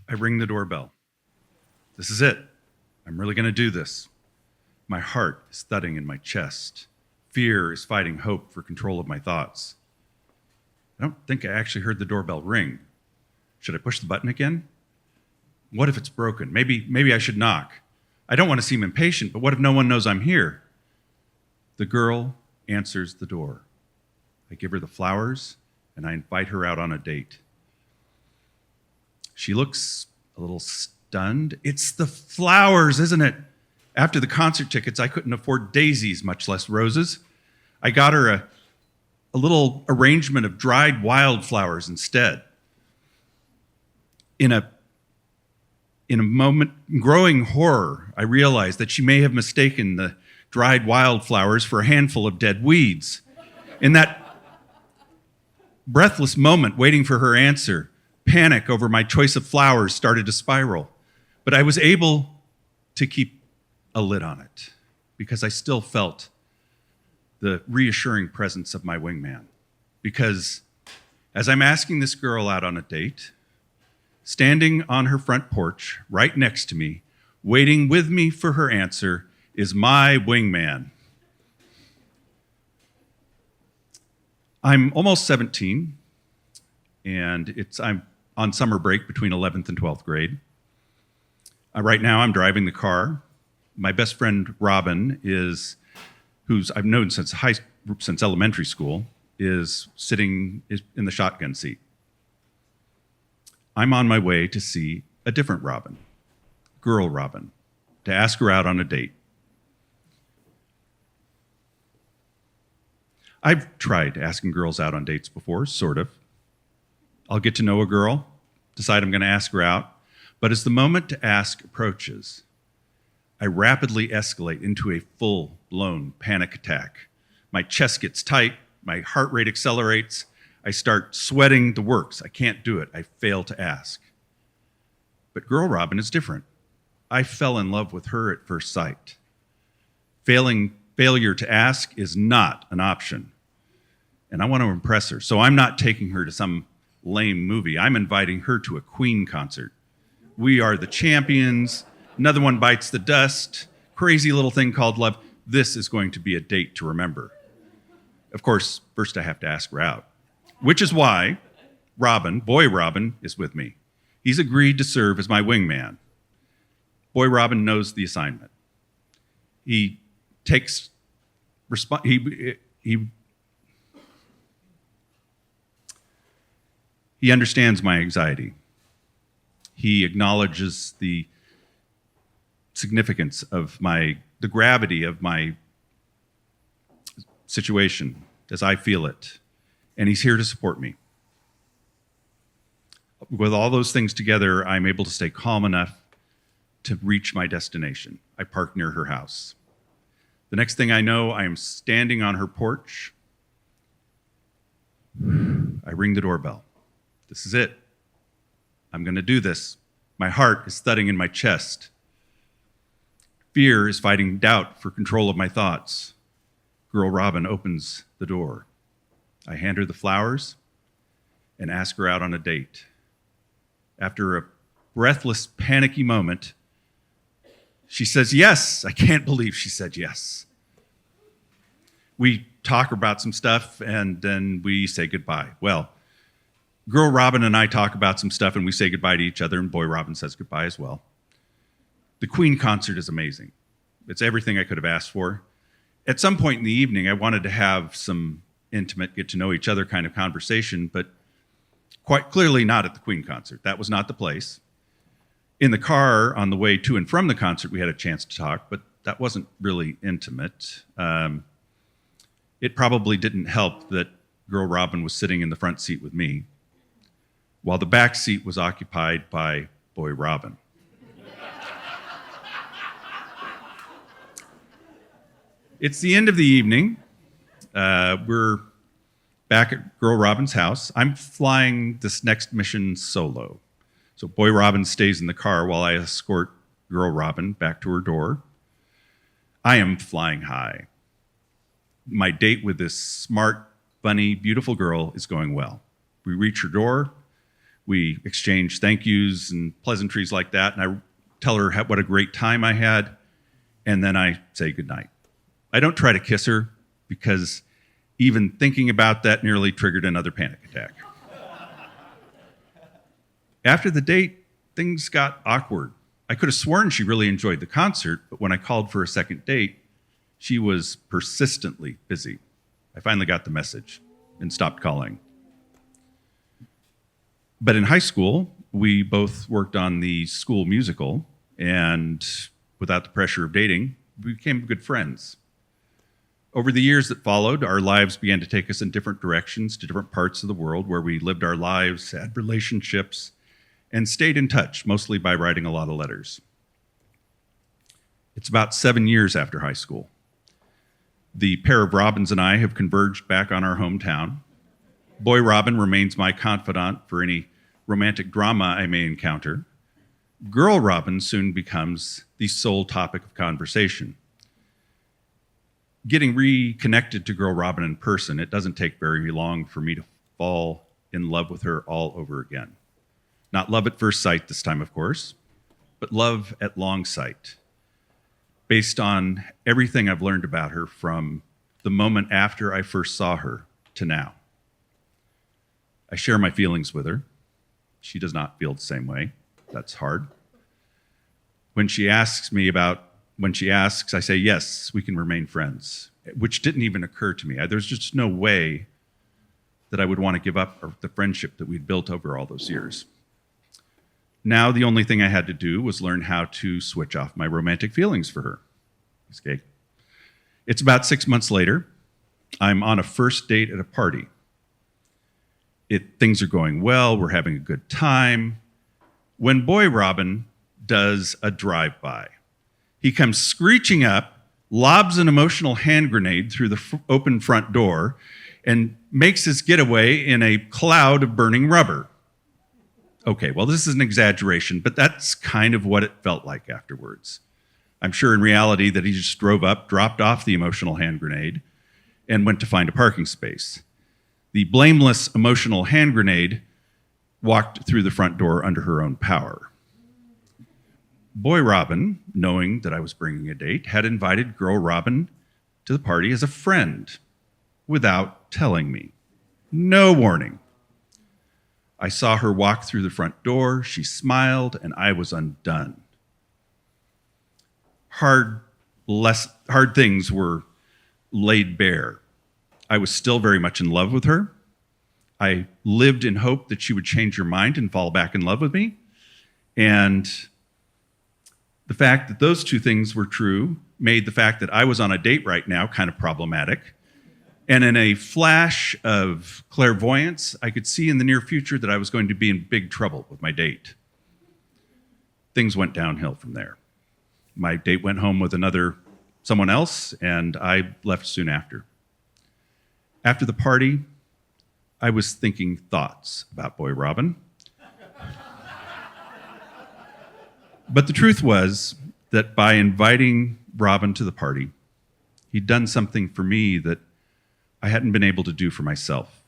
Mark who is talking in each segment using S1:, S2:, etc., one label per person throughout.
S1: I ring the doorbell. This is it. I'm really going to do this. My heart is thudding in my chest. Fear is fighting hope for control of my thoughts. I don't think I actually heard the doorbell ring. Should I push the button again? What if it's broken? Maybe I should knock. I don't want to seem impatient, but what if no one knows I'm here? The girl answers the door. I give her the flowers, and I invite her out on a date. She looks a little stunned. It's the flowers, isn't it? After the concert tickets, I couldn't afford daisies, much less roses. I got her a little arrangement of dried wildflowers instead. In a moment, growing horror, I realized that she may have mistaken the dried wildflowers for a handful of dead weeds. In that breathless moment, waiting for her answer, panic over my choice of flowers started to spiral. But I was able to keep a lid on it because I still felt the reassuring presence of my wingman. Because as I'm asking this girl out on a date, standing on her front porch right next to me, waiting with me for her answer, is my wingman. I'm almost 17, and I'm on summer break between 11th and 12th grade. Right now, I'm driving the car. My best friend, Robin, who's I've known since elementary school, is sitting in the shotgun seat. I'm on my way to see a different Robin, girl Robin, to ask her out on a date. I've tried asking girls out on dates before, sort of. I'll get to know a girl, decide I'm going to ask her out, but as the moment to ask approaches, I rapidly escalate into a full-blown panic attack. My chest gets tight, my heart rate accelerates, I start sweating the works. I can't do it. I fail to ask. But girl Robin is different. I fell in love with her at first sight. Failure to ask is not an option. And I want to impress her. So I'm not taking her to some lame movie. I'm inviting her to a Queen concert. We Are the Champions. Another One Bites the Dust. Crazy Little Thing Called Love. This is going to be a date to remember. Of course, first I have to ask her out. Which is why boy Robin, is with me. He's agreed to serve as my wingman. Boy Robin knows the assignment. He takes he understands my anxiety. He acknowledges the significance of the gravity of my situation as I feel it. And he's here to support me. With all those things together, I'm able to stay calm enough to reach my destination. I park near her house. The next thing I know, I am standing on her porch. I ring the doorbell. This is it. I'm going to do this. My heart is thudding in my chest. Fear is fighting doubt for control of my thoughts. Girl Robin opens the door. I hand her the flowers and ask her out on a date. After a breathless, panicky moment, she says yes. I can't believe she said yes. We talk about some stuff and then we say goodbye. Well, girl Robin and I talk about some stuff and we say goodbye to each other, and boy Robin says goodbye as well. The Queen concert is amazing. It's everything I could have asked for. At some point in the evening, I wanted to have some intimate, get to know each other kind of conversation, but quite clearly not at the Queen concert. That was not the place. In the car on the way to and from the concert, we had a chance to talk, but that wasn't really intimate. It probably didn't help that girl Robin was sitting in the front seat with me, while the back seat was occupied by boy Robin. It's the end of the evening. We're back at girl Robin's house. I'm flying this next mission solo. So boy Robin stays in the car while I escort girl Robin back to her door. I am flying high. My date with this smart, funny, beautiful girl is going well. We reach her door. We exchange thank yous and pleasantries like that, and I tell her what a great time I had, and then I say goodnight. I don't try to kiss her because even thinking about that nearly triggered another panic attack. After the date, things got awkward. I could have sworn she really enjoyed the concert, but when I called for a second date, she was persistently busy. I finally got the message and stopped calling. But in high school, we both worked on the school musical, and without the pressure of dating, we became good friends. Over the years that followed, our lives began to take us in different directions to different parts of the world where we lived our lives, had relationships, and stayed in touch, mostly by writing a lot of letters. It's about 7 years after high school. The pair of Robins and I have converged back on our hometown. Boy Robin remains my confidant for any romantic drama I may encounter. Girl Robin soon becomes the sole topic of conversation. Getting reconnected to Girl Robin in person, it doesn't take very long for me to fall in love with her all over again. Not love at first sight this time, of course, but love at long sight, based on everything I've learned about her from the moment after I first saw her to now. I share my feelings with her. She does not feel the same way. That's hard. When she asks, I say, yes, we can remain friends, which didn't even occur to me. There's just no way that I would want to give up the friendship that we'd built over all those years. Now, the only thing I had to do was learn how to switch off my romantic feelings for her. Okay. It's about 6 months later. I'm on a first date at a party. Things are going well. We're having a good time. When Boy Robin does a drive-by, he comes screeching up, lobs an emotional hand grenade through the open front door, and makes his getaway in a cloud of burning rubber. Okay, well, this is an exaggeration, but that's kind of what it felt like afterwards. I'm sure in reality that he just drove up, dropped off the emotional hand grenade, and went to find a parking space. The blameless emotional hand grenade walked through the front door under her own power. Boy Robin, knowing that I was bringing a date, had invited Girl Robin to the party as a friend without telling me. No warning. I saw her walk through the front door, she smiled, and I was undone. Hard things were laid bare. I was still very much in love with her. I lived in hope that she would change her mind and fall back in love with me. And the fact that those two things were true made the fact that I was on a date right now kind of problematic. And in a flash of clairvoyance, I could see in the near future that I was going to be in big trouble with my date. Things went downhill from there. My date went home with someone else, and I left soon after. After the party, I was thinking thoughts about Boy Robin. But the truth was that by inviting Robin to the party, he'd done something for me that I hadn't been able to do for myself.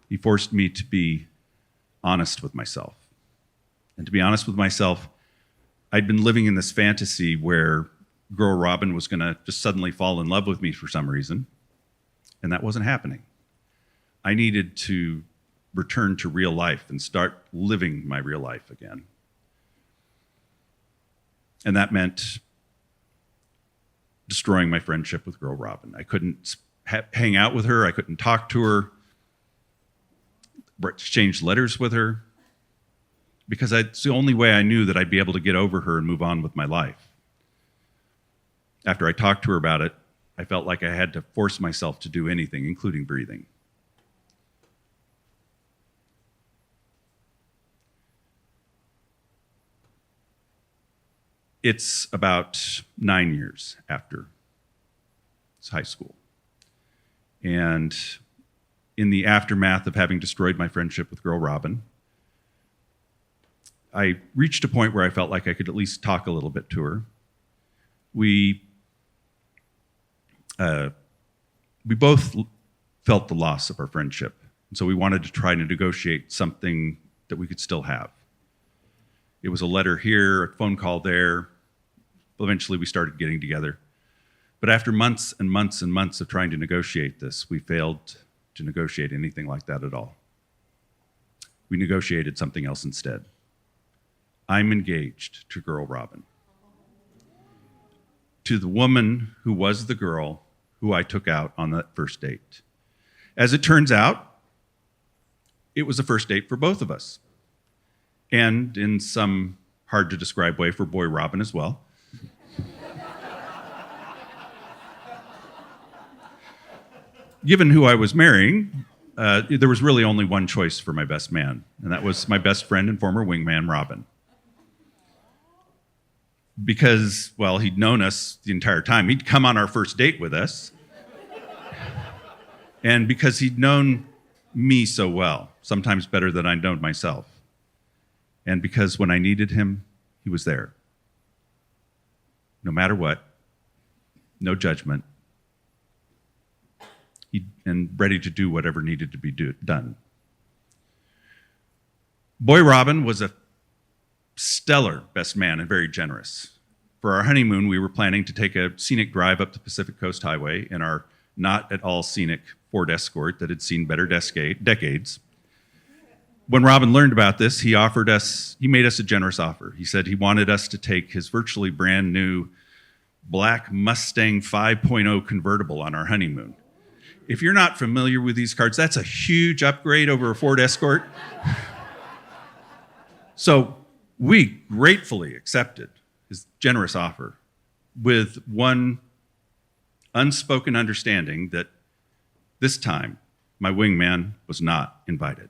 S1: He forced me to be honest with myself. And to be honest with myself, I'd been living in this fantasy where Girl Robin was going to just suddenly fall in love with me for some reason, and that wasn't happening. I needed to return to real life and start living my real life again. And that meant destroying my friendship with Girl Robin. I couldn't hang out with her. I couldn't talk to her, exchange letters with her, because it's the only way I knew that I'd be able to get over her and move on with my life. After I talked to her about it, I felt like I had to force myself to do anything, including breathing. It's about 9 years after high school. And in the aftermath of having destroyed my friendship with Girl Robin, I reached a point where I felt like I could at least talk a little bit to her. We both felt the loss of our friendship. And so we wanted to try to negotiate something that we could still have. It was a letter here, a phone call there. Eventually we started getting together. But after months and months and months of trying to negotiate this, we failed to negotiate anything like that at all. We negotiated something else instead. I'm engaged to girl Robin. To the woman who was the girl who I took out on that first date. As it turns out, it was a first date for both of us. And in some hard to describe way for boy Robin as well. Given who I was marrying, there was really only one choice for my best man, and that was my best friend and former wingman, Robin. Because, well, he'd known us the entire time. He'd come on our first date with us. And because he'd known me so well, sometimes better than I'd known myself. And because when I needed him, he was there. No matter what, no judgment, and ready to do whatever needed to be done. Boy Robin was a stellar best man and very generous. For our honeymoon, we were planning to take a scenic drive up the Pacific Coast Highway in our not at all scenic Ford Escort that had seen better decades. When Robin learned about this, he made us a generous offer. He said he wanted us to take his virtually brand new black Mustang 5.0 convertible on our honeymoon. If you're not familiar with these cars, that's a huge upgrade over a Ford Escort. So we gratefully accepted his generous offer with one unspoken understanding that this time my wingman was not invited.